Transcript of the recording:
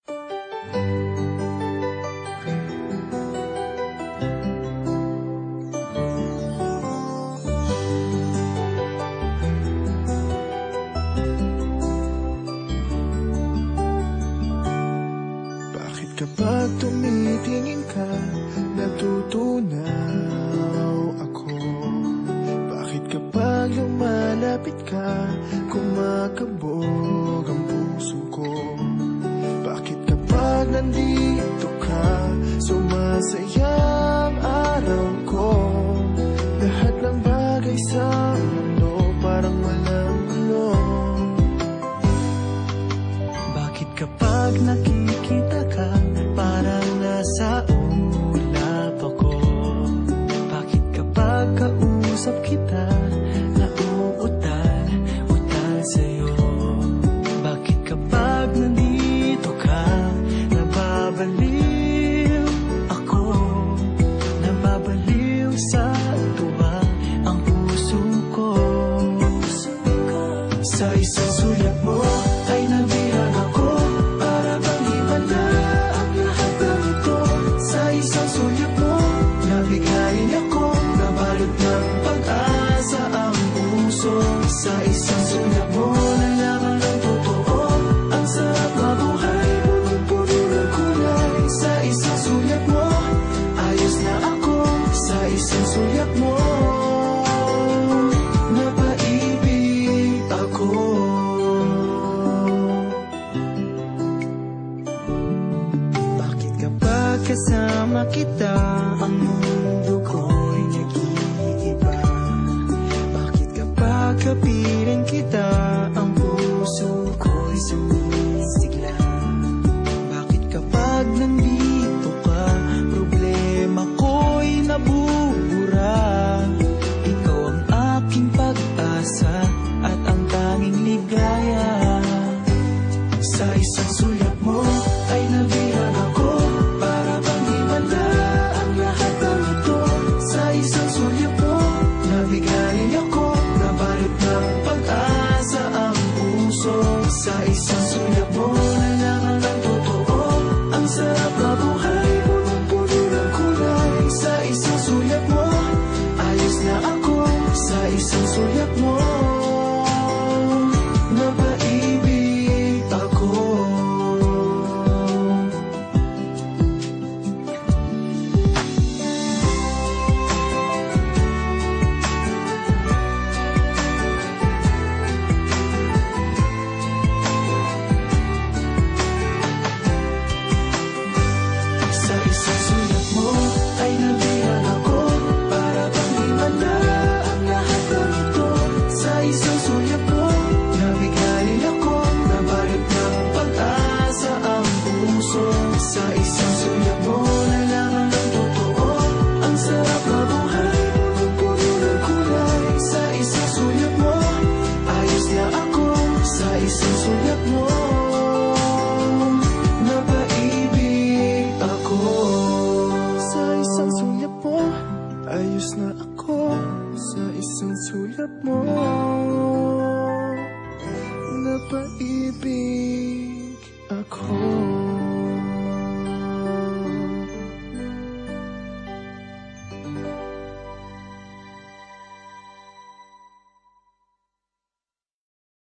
Bakit kapag tumitingin ka, natutunaw ako? Bakit kapag lumalapit ka, kumakabog ang puso ko? Bakit kapag nandito ka, sumasaya ang araw ko? Lahat ng bagay sa mundo parang walang gulo. Bakit kapag nakikita ka, parang nasa ulap ako? Bakit kapag kausap kita, nauutal-utal sa'yo? Bakit kapag nandito ka, nababaliw ako? Nababaliw sa tuwa ang puso ko. Sa isang sulat mo ay nabihag ako, para bang himala ang lahat ng ito. Sa isang sulat mo, nabigayin ako, nabalot ng pag-asa ang puso. Sa isang sulat mo, nalaman ng totoo, ang sarap mabuhay, punong-puno ng kulay. Sa isang sulat mo, ayos na ako. Sa isang sulat mo, napaibig ako. Bakit kapag kasama kita, ang mundo ko'y nag-iiba? Bakit kapag kapiling kita, ang puso ko'y sumisigla? Bakit kapag nandito ka, problema ko'y nabubura? Ikaw ang aking pag-asa at ang tanging ligaya. Sa isang sulat mo ay nabihag ako, para bang himala ang lahat ng ito. Sa isang sulat mo, nabigayin ako, nabalot ng pag-asa ang puso. Sa isang sulat mo, nalaman ng totoo, ang sarap mabuhay, punong-puno ng kulay. Sa isang sulat mo, ayos na ako. Sa isang sulat mo, napaibig ako. Sa isang sulat mo ay nabihag ako, para bang himala ang lahat ng ito. Sa isang sulat mo, nabigayin ako, nabalot ng pag-asa ang puso. Sa isang sulat mo, nalaman ng totoo, ang sarap mabuhay, punong-puno ng kulay. Sa isang sulat mo, ayos na ako. Sa isang sulat mo, napaibig ako. Sa isang sulat mo, ayos na ako. Sa isang sulat mo, napaibig ako.